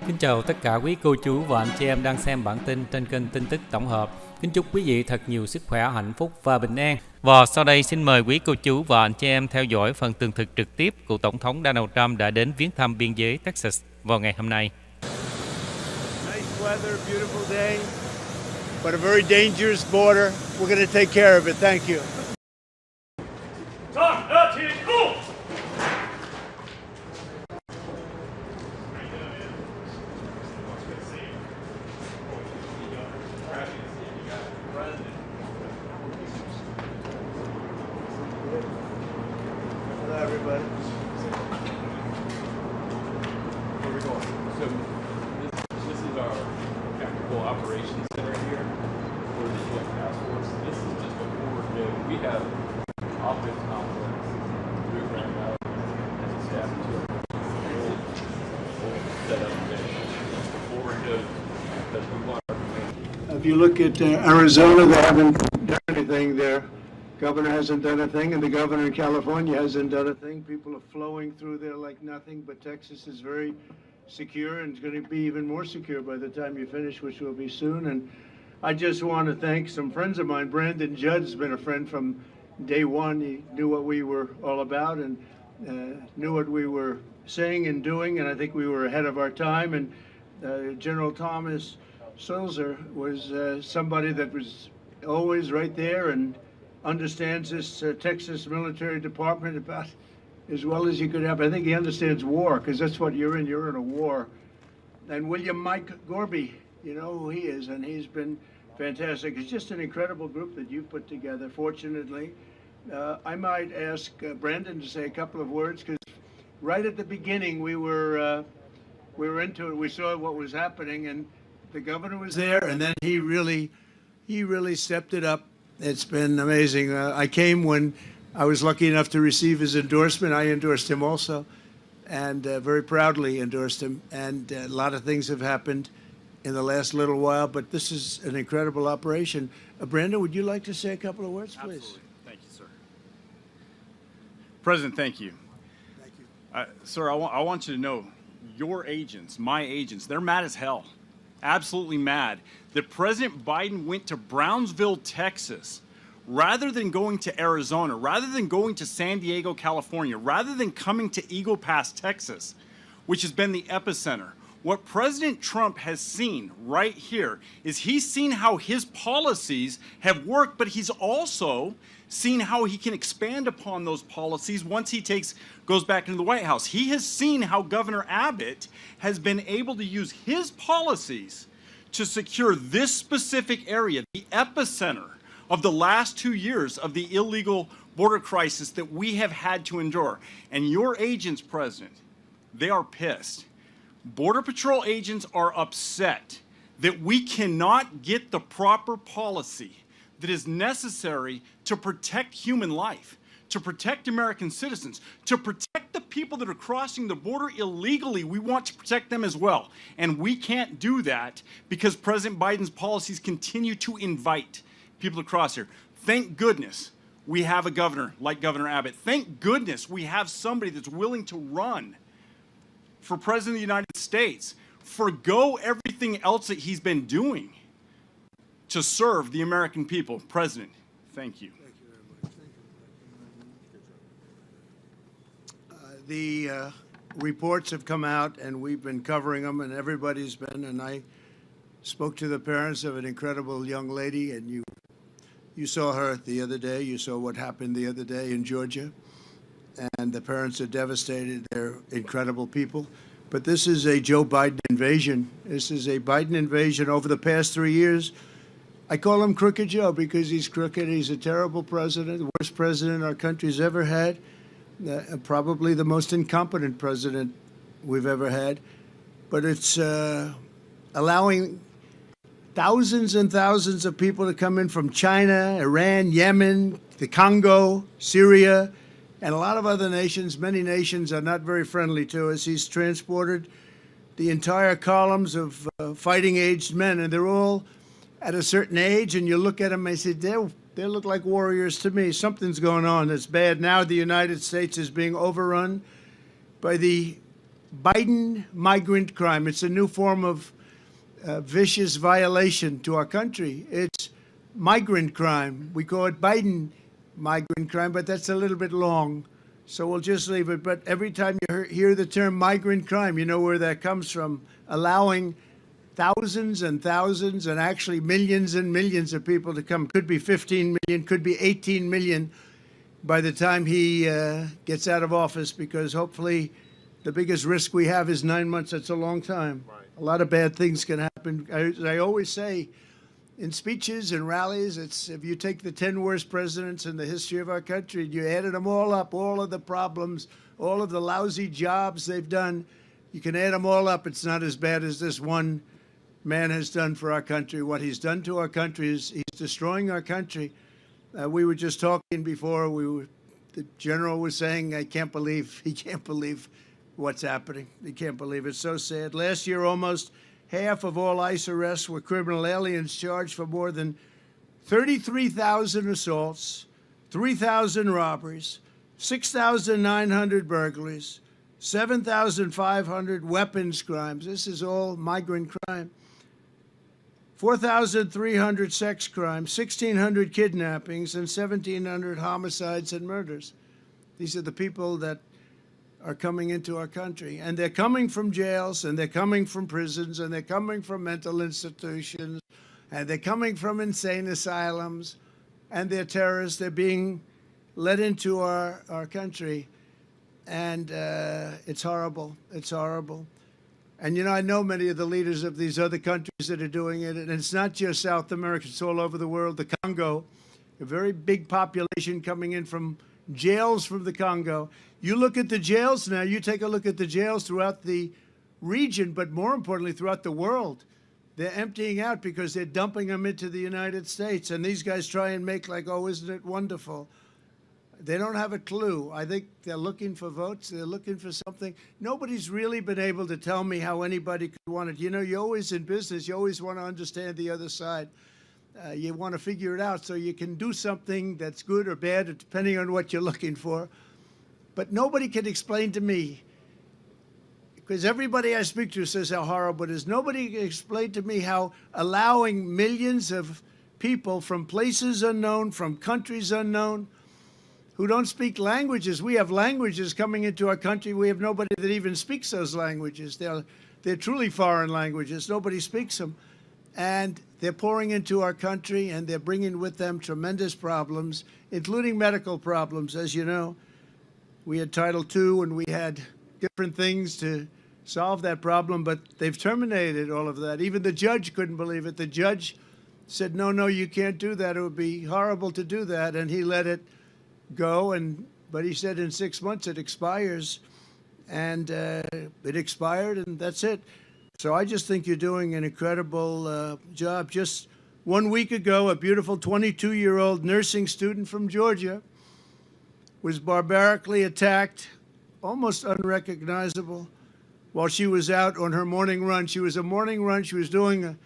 Kính chào tất cả quý cô chú và anh chị em đang xem bản tin trên kênh tin tức tổng hợp. Kính chúc quý vị thật nhiều sức khỏe, hạnh phúc và bình an. Và sau đây xin mời quý cô chú và anh chị em theo dõi phần tường thuật trực tiếp của Tổng thống Donald Trump đã đến viếng thăm biên giới Texas vào ngày hôm nay. Nice weather, beautiful day, but a very dangerous border. We're going to take care of it. Thank you. Hello, everybody. Where are we going? So this is our Tactical Operations Center here for the Joint Task Force. This is just what we're doing. We have office complex, we're running out as a staff to we'll set up before we're doing because we want our If you look at Arizona, they haven't done anything there. Governor hasn't done a thing, and the governor in California hasn't done a thing. People are flowing through there like nothing, but Texas is very secure, and it's going to be even more secure by the time you finish, which will be soon. And I just want to thank some friends of mine. Brandon Judd has been a friend from day one. He knew what we were all about and knew what we were saying and doing, and I think we were ahead of our time. And General Thomas Sulzer was somebody that was always right there and understands this Texas military department about as well as you could have. I think he understands war, because that's what you're in. You're in a war. And William Mike Gorby, you know who he is, and he's been fantastic. It's just an incredible group that you've put together, fortunately. I might ask Brandon to say a couple of words, because right at the beginning we were into it. We saw what was happening, and the governor was there, and then he really stepped it up. It's been amazing. I came when I was lucky enough to receive his endorsement. I endorsed him also, and very proudly endorsed him. And a lot of things have happened in the last little while, but this is an incredible operation. Brandon, would you like to say a couple of words, please? Absolutely. Thank you, sir. President, thank you. Thank you. Sir, I want you to know, your agents, my agents, they're mad as hell. Absolutely mad that President Biden went to Brownsville, Texas, rather than going to Arizona, rather than going to San Diego, California, rather than coming to Eagle Pass, Texas, which has been the epicenter. What President Trump has seen right here is he's seen how his policies have worked, but he's also seen how he can expand upon those policies once he goes back into the White House. He has seen how Governor Abbott has been able to use his policies to secure this specific area, the epicenter of the last 2 years of the illegal border crisis that we have had to endure. And your agents, President, they are pissed. Border Patrol agents are upset that we cannot get the proper policy that is necessary to protect human life, to protect American citizens, to protect the people that are crossing the border illegally. We want to protect them as well. And we can't do that because President Biden's policies continue to invite people to cross here. Thank goodness we have a governor like Governor Abbott. Thank goodness we have somebody that's willing to run for President of the United States, forgo everything else that he's been doing to serve the American people. President, thank you. Thank you very much. The reports have come out, and we've been covering them, and everybody's been, and I spoke to the parents of an incredible young lady, and you saw her the other day. You saw what happened the other day in Georgia. And the parents are devastated. They're incredible people. But this is a Joe Biden invasion. This is a Biden invasion over the past 3 years. I call him Crooked Joe because he's crooked. He's a terrible president, the worst president our country's ever had, probably the most incompetent president we've ever had. But it's allowing thousands and thousands of people to come in from China, Iran, Yemen, the Congo, Syria, and a lot of other nations. Many nations are not very friendly to us. He's transported the entire columns of fighting-aged men, and they're all at a certain age, and you look at them and say, they look like warriors to me. Something's going on that's bad. Now the United States is being overrun by the Biden migrant crime. It's a new form of vicious violation to our country. It's migrant crime. We call it Biden migrant crime, but that's a little bit long, so we'll just leave it. But every time you hear the term migrant crime, you know where that comes from. Allowing thousands and thousands and actually millions and millions of people to come. Could be 15 million, could be 18 million by the time he gets out of office, because hopefully the biggest risk we have is 9 months. That's a long time. Right. A lot of bad things can happen. I always say in speeches and rallies, it's if you take the 10 worst presidents in the history of our country, you added them all up, all of the problems, all of the lousy jobs they've done, you can add them all up. It's not as bad as this one man has done for our country. What he's done to our country is he's destroying our country. We were just talking before. The general was saying, he can't believe what's happening. He can't believe it. It's so sad. Last year, almost half of all ICE arrests were criminal aliens charged for more than 33,000 assaults, 3,000 robberies, 6,900 burglaries, 7,500 weapons crimes. This is all migrant crime. 4,300 sex crimes, 1,600 kidnappings, and 1,700 homicides and murders. These are the people that are coming into our country. And they're coming from jails, and they're coming from prisons, and they're coming from mental institutions, and they're coming from insane asylums, and they're terrorists. They're being let into our country. And it's horrible. It's horrible. And, you know, I know many of the leaders of these other countries that are doing it. And it's not just South America. It's all over the world. The Congo, a very big population coming in from jails from the Congo. You look at the jails now. You take a look at the jails throughout the region, but more importantly, throughout the world. They're emptying out because they're dumping them into the United States. And these guys try and make like, oh, isn't it wonderful? They don't have a clue. I think they're looking for votes. They're looking for something. Nobody's really been able to tell me how anybody could want it. You know, you're always in business. You always want to understand the other side. You want to figure it out so you can do something that's good or bad, depending on what you're looking for. But nobody can explain to me, because everybody I speak to says how horrible it is. Nobody can explain to me how allowing millions of people from places unknown, from countries unknown, who don't speak languages. We have languages coming into our country. We have nobody that even speaks those languages. They're truly foreign languages. Nobody speaks them. And they're pouring into our country, and they're bringing with them tremendous problems, including medical problems. As you know, we had Title II, and we had different things to solve that problem, but they've terminated all of that. Even the judge couldn't believe it. The judge said, no, you can't do that. It would be horrible to do that. And he let it go, but he said in 6 months it expires, and it expired, and that's it. So I just think you're doing an incredible job. Just 1 week ago, a beautiful 22-year-old nursing student from Georgia was barbarically attacked, almost unrecognizable, while she was out on her morning run. She was a morning run. She was doing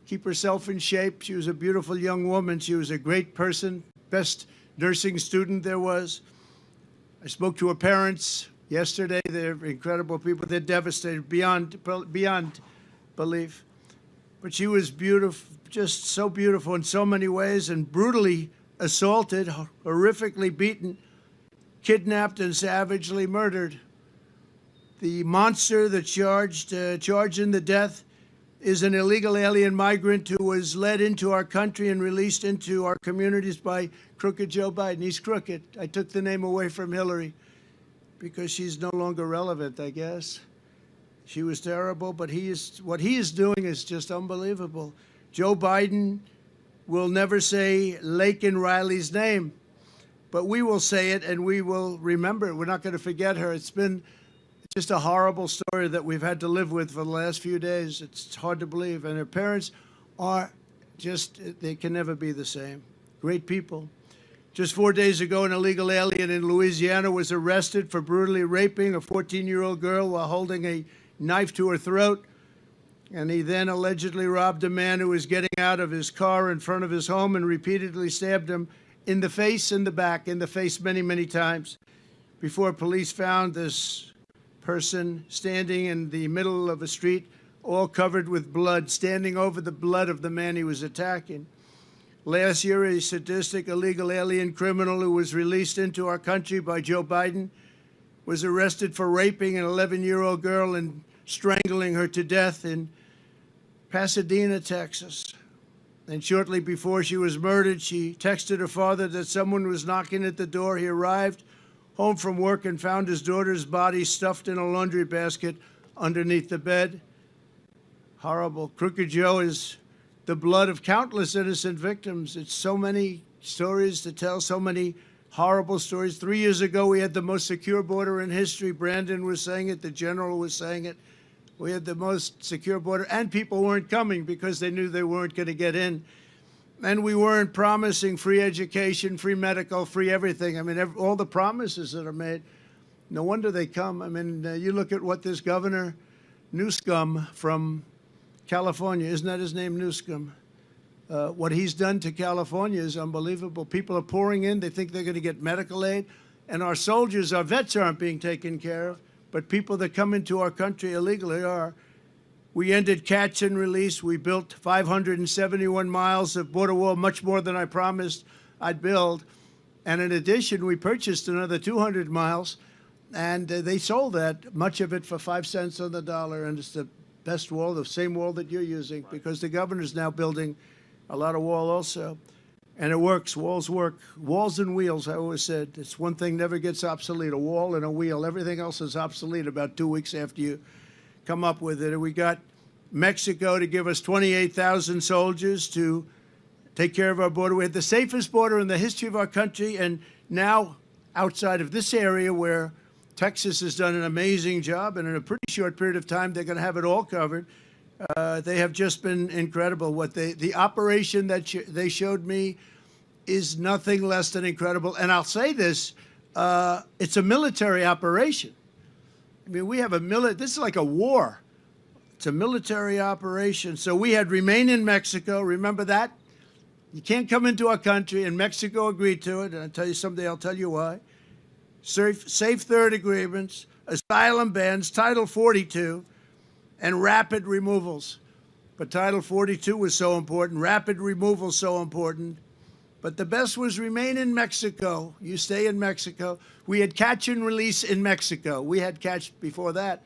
keep herself in shape. She was a beautiful young woman. She was a great person, best nursing student there was. I spoke to her parents yesterday. They're incredible people. They're devastated beyond belief. But she was beautiful, just so beautiful in so many ways, and brutally assaulted, horrifically beaten, kidnapped, and savagely murdered. The monster that charged in the death is an illegal alien migrant who was led into our country and released into our communities by crooked Joe Biden. He's crooked. I took the name away from Hillary because she's no longer relevant, I guess. She was terrible, but what he is doing is just unbelievable. Joe Biden will never say Laken Riley's name, but we will say it, and we will remember it. We're not going to forget her. It's been just a horrible story that we've had to live with for the last few days. It's hard to believe. And her parents are just, they can never be the same. Great people. Just 4 days ago, an illegal alien in Louisiana was arrested for brutally raping a 14-year-old girl while holding a knife to her throat. And he then allegedly robbed a man who was getting out of his car in front of his home and repeatedly stabbed him in the face and the back, in the face many, many times, before police found this person standing in the middle of a street, all covered with blood, standing over the blood of the man he was attacking. Last year, a sadistic illegal alien criminal who was released into our country by Joe Biden was arrested for raping an 11-year-old girl and strangling her to death in Pasadena, Texas. And shortly before she was murdered, she texted her father that someone was knocking at the door. He arrived home from work and found his daughter's body stuffed in a laundry basket underneath the bed. Horrible. Crooked Joe is the blood of countless innocent victims. It's so many stories to tell, so many horrible stories. 3 years ago, we had the most secure border in history. Brandon was saying it. The general was saying it. We had the most secure border, and people weren't coming because they knew they weren't going to get in. And we weren't promising free education, free medical, free everything. I mean, all the promises that are made, no wonder they come. I mean, you look at what this Governor Newsom from California, isn't that his name, Newsom? What he's done to California is unbelievable. People are pouring in. They think they're going to get medical aid. And our soldiers, our vets aren't being taken care of. But people that come into our country illegally are. We ended catch and release. We built 571 miles of border wall, much more than I promised I'd build. And in addition, we purchased another 200 miles, and they sold that, much of it for 5 cents on the dollar. And it's the best wall, the same wall that you're using, because the governor's now building a lot of wall also. And it works. Walls work. Walls and wheels, I always said. It's one thing never gets obsolete, a wall and a wheel. Everything else is obsolete about 2 weeks after you come up with it. And we got Mexico to give us 28,000 soldiers to take care of our border. We had the safest border in the history of our country. And now, outside of this area where Texas has done an amazing job, and in a pretty short period of time, they're going to have it all covered. They have just been incredible. What the operation that they showed me is nothing less than incredible. And I'll say this, it's a military operation. I mean, we have this is like a war. It's a military operation. So we had remain in Mexico. Remember that? You can't come into our country, and Mexico agreed to it. And I'll tell you someday, I'll tell you why. Safe third agreements, asylum bans, Title 42, and rapid removals. But Title 42 was so important, rapid removal so important. But the best was remain in Mexico. You stay in Mexico. We had catch and release in Mexico. We had catch before that.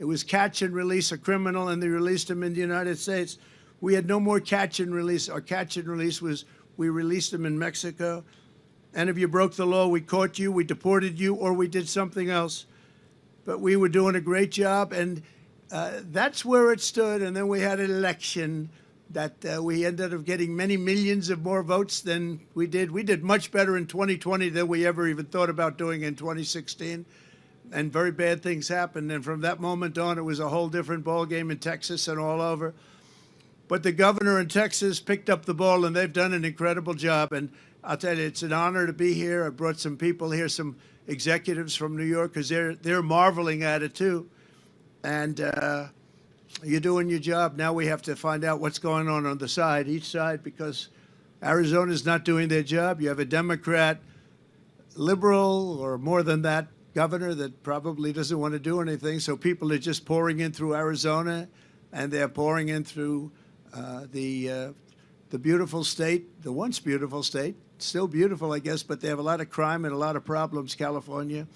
It was catch and release a criminal, and they released him in the United States. We had no more catch and release. Our catch and release was we released him in Mexico. And if you broke the law, we caught you, we deported you, or we did something else. But we were doing a great job, and that's where it stood. And then we had an election that we ended up getting many millions of more votes than we did. We did much better in 2020 than we ever even thought about doing in 2016. And very bad things happened. And from that moment on, it was a whole different ballgame in Texas and all over. But the governor in Texas picked up the ball, and they've done an incredible job. And I'll tell you, it's an honor to be here. I brought some people here, some executives from New York, because they're marveling at it, too. And you're doing your job. Now we have to find out what's going on the side, each side, because Arizona's not doing their job. You have a Democrat, liberal, or more than that, governor that probably doesn't want to do anything. So people are just pouring in through Arizona, and they're pouring in through the beautiful state, the once beautiful state, still beautiful, I guess, but they have a lot of crime and a lot of problems, California,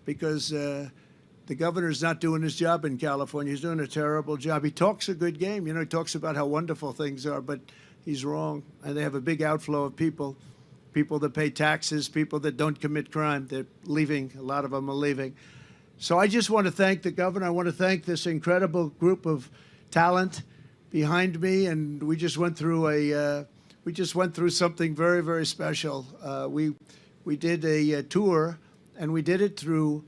because the governor's not doing his job in California. He's doing a terrible job. He talks a good game. You know, he talks about how wonderful things are, but he's wrong. And they have a big outflow of people that pay taxes, people that don't commit crime. They're leaving. A lot of them are leaving. So I just want to thank the governor. I want to thank this incredible group of talent behind me, and we just went through something very, very special. We did a tour, and we did it through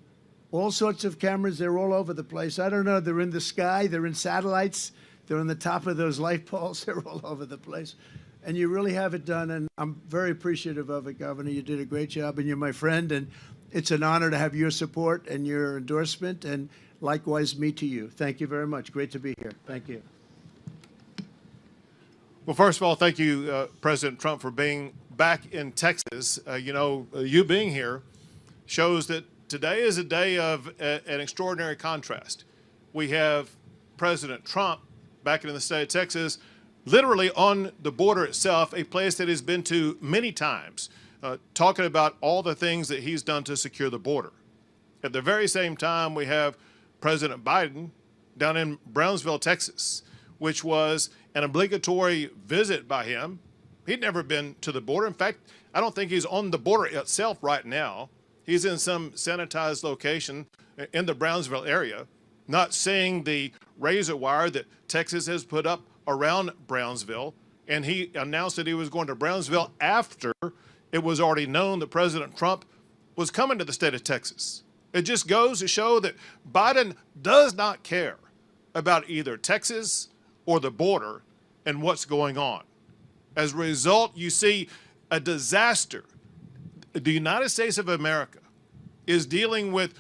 all sorts of cameras. They're all over the place. I don't know. They're in the sky. They're in satellites. They're on the top of those light poles. They're all over the place. And you really have it done, and I'm very appreciative of it, Governor. You did a great job, and you're my friend, and it's an honor to have your support and your endorsement, and likewise me to you. Thank you very much. Great to be here. Thank you. Well, first of all, thank you, President Trump, for being back in Texas. You know, you being here shows that today is a day of an extraordinary contrast. We have President Trump back in the state of Texas, literally on the border itself, a place that he's been to many times, talking about all the things that he's done to secure the border. At the very same time, we have President Biden down in Brownsville, Texas, which was an obligatory visit by him. He'd never been to the border. In fact, I don't think he's on the border itself right now. He's in some sanitized location in the Brownsville area, not seeing the razor wire that Texas has put up around Brownsville. And he announced that he was going to Brownsville after it was already known that President Trump was coming to the state of Texas. It just goes to show that Biden does not care about either Texas or the border and what's going on. As a result, you see a disaster. The United States of America is dealing with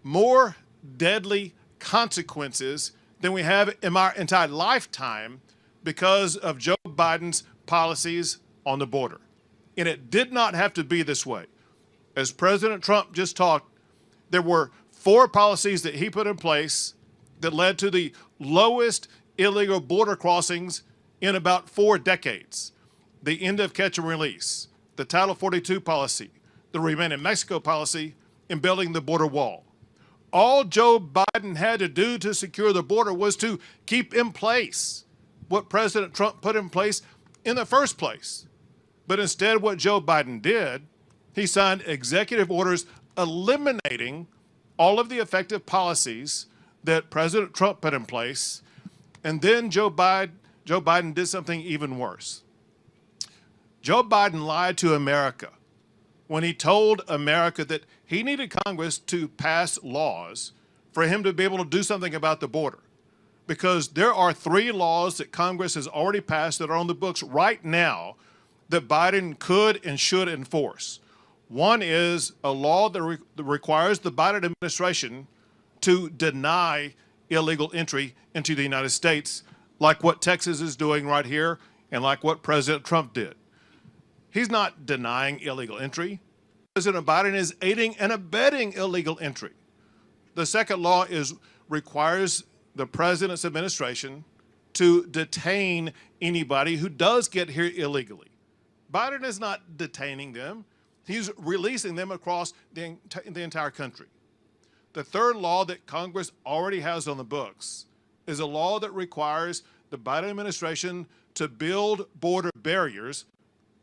more deadly consequences than we have in our entire lifetime because of Joe Biden's policies on the border. And it did not have to be this way. As President Trump just talked, there were 4 policies that he put in place that led to the lowest illegal border crossings in about 4 decades. The end of catch and release, the Title 42 policy, the Remain in Mexico policy, and building the border wall. All Joe Biden had to do to secure the border was to keep in place what President Trump put in place in the first place. But instead, what Joe Biden did, he signed executive orders eliminating all of the effective policies that President Trump put in place. And then Joe Biden did something even worse. Joe Biden lied to America when he told America that he needed Congress to pass laws for him to be able to do something about the border. Because there are 3 laws that Congress has already passed that are on the books right now that Biden could and should enforce. One is a law that requires the Biden administration to deny illegal entry into the United States, like what Texas is doing right here and like what President Trump did. He's not denying illegal entry. President Biden is aiding and abetting illegal entry. The second law requires the president's administration to detain anybody who does get here illegally. Biden is not detaining them. He's releasing them across the entire country. The third law that Congress already has on the books is a law that requires the Biden administration to build border barriers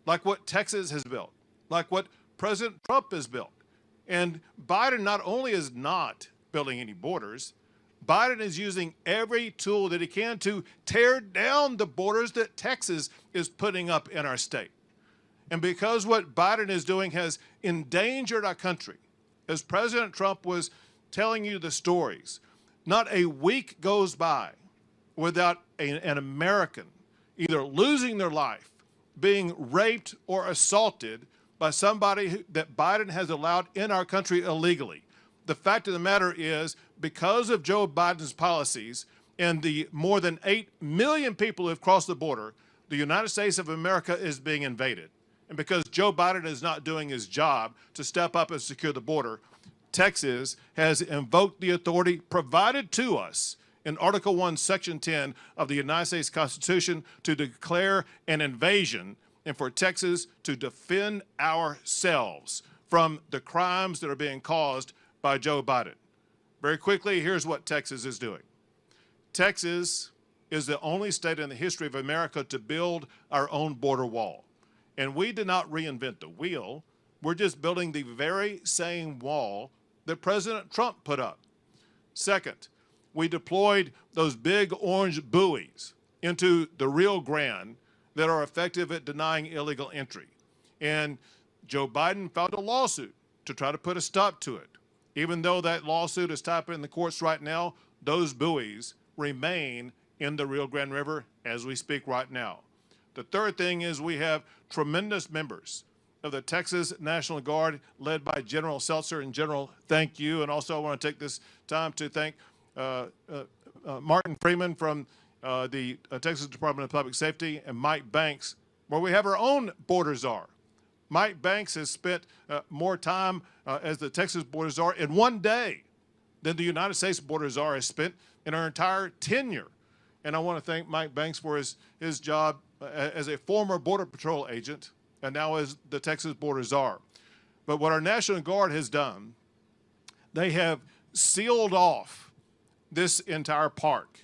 like what Texas has built, like what President Trump has built. And Biden not only is not building any borders, Biden is using every tool that he can to tear down the borders that Texas is putting up in our state. And because what Biden is doing has endangered our country, as President Trump was telling you the stories, not a week goes by without an American either losing their life, being raped or assaulted by somebody that Biden has allowed in our country illegally. The fact of the matter is, because of Joe Biden's policies and the more than 8 million people who have crossed the border, the United States of America is being invaded. And because Joe Biden is not doing his job to step up and secure the border, Texas has invoked the authority provided to us in Article 1, Section 10 of the United States Constitution to declare an invasion and for Texas to defend ourselves from the crimes that are being caused by Joe Biden. Very quickly, here's what Texas is doing. Texas is the only state in the history of America to build our own border wall. And we did not reinvent the wheel. We're just building the very same wall that President Trump put up. Second, we deployed those big orange buoys into the Rio Grande that are effective at denying illegal entry. And Joe Biden filed a lawsuit to try to put a stop to it. Even though that lawsuit is tied up in the courts right now, those buoys remain in the Rio Grande River as we speak right now. The third thing is we have tremendous members of the Texas National Guard led by General Seltzer. And General, thank you. And also I want to take this time to thank Martin Freeman from the Texas Department of Public Safety and Mike Banks, where we have our own border czar. Mike Banks has spent more time as the Texas border czar in one day than the United States border czar has spent in her entire tenure. And I want to thank Mike Banks for his job as a former Border Patrol agent and now as the Texas border czar. But what our National Guard has done, they have sealed off this entire park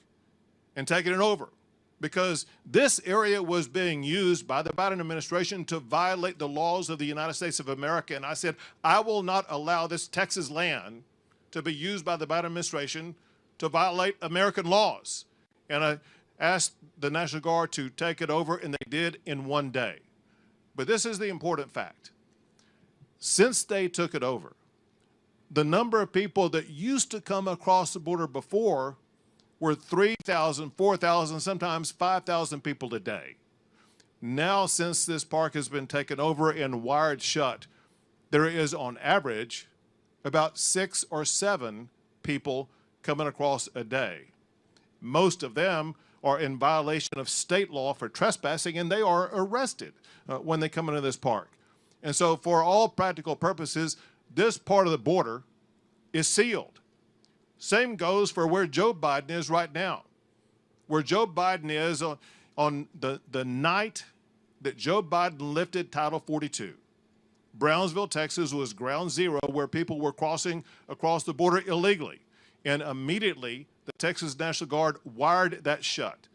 and taken it over, because this area was being used by the Biden administration to violate the laws of the United States of America. And I said, I will not allow this Texas land to be used by the Biden administration to violate American laws. And I asked the National Guard to take it over, and they did in one day. But this is the important fact. Since they took it over, the number of people that used to come across the border before were 3,000, 4,000, sometimes 5,000 people a day. Now, since this park has been taken over and wired shut, there is on average about 6 or 7 people coming across a day. Most of them are in violation of state law for trespassing, and they are arrested when they come into this park. And so for all practical purposes, this part of the border is sealed. Same goes for where Joe Biden is right now. Where Joe Biden is on the night that Joe Biden lifted Title 42. Brownsville, Texas was ground zero where people were crossing across the border illegally. And immediately, the Texas National Guard wired that shut.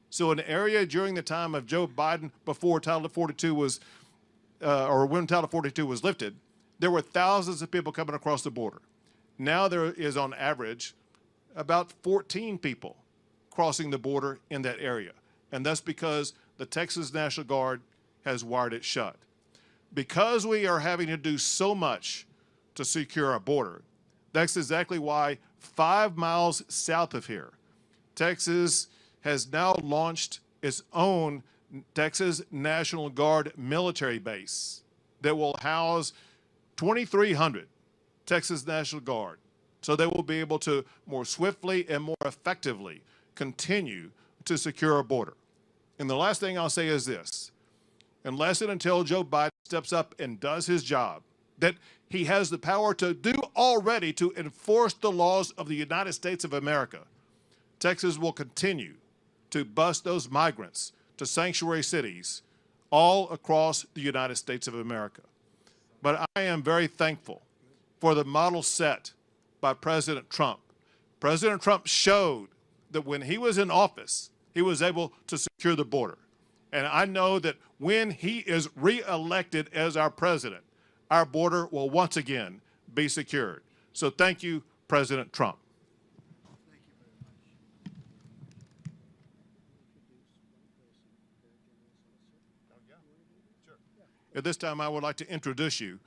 So an area during the time of Joe Biden before Title 42 was, or when Title 42 was lifted, there were thousands of people coming across the border. Now there is on average about 14 people crossing the border in that area. And that's because the Texas National Guard has wired it shut. Because we are having to do so much to secure our border, that's exactly why 5 miles south of here, Texas has now launched its own Texas National Guard military base that will house 2,300 Texas National Guard. So they will be able to more swiftly and more effectively continue to secure our border. And the last thing I'll say is this: unless and until Joe Biden steps up and does his job, that he has the power to do already to enforce the laws of the United States of America, Texas will continue to bus those migrants to sanctuary cities all across the United States of America. But I am very thankful for the model set by President Trump. President Trump showed that when he was in office, he was able to secure the border. And I know that when he is re-elected as our president, our border will once again be secured. So thank you, President Trump. At this time, I would like to introduce you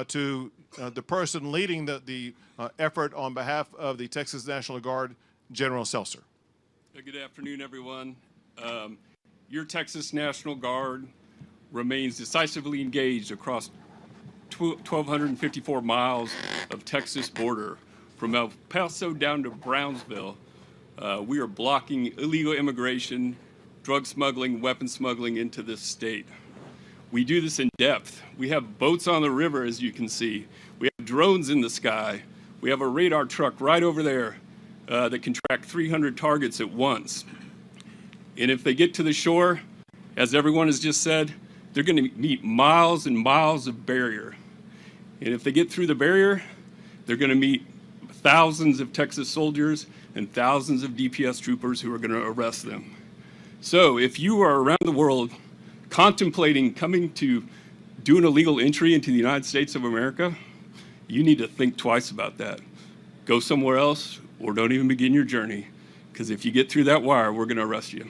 to the person leading the effort on behalf of the Texas National Guard, General Seltzer. Good afternoon, everyone. Your Texas National Guard remains decisively engaged across 1,254 miles of Texas border. From El Paso down to Brownsville, we are blocking illegal immigration, drug smuggling, weapon smuggling into this state. We do this in depth. We have boats on the river, as you can see. We have drones in the sky. We have a radar truck right over there that can track 300 targets at once. And if they get to the shore, as everyone has just said, they're going to meet miles and miles of barrier. And if they get through the barrier, they're going to meet thousands of Texas soldiers and thousands of DPS troopers who are going to arrest them. So if you are around the world contemplating coming to do an illegal entry into the United States of America, you need to think twice about that. Go somewhere else or don't even begin your journey, because if you get through that wire, we're going to arrest you.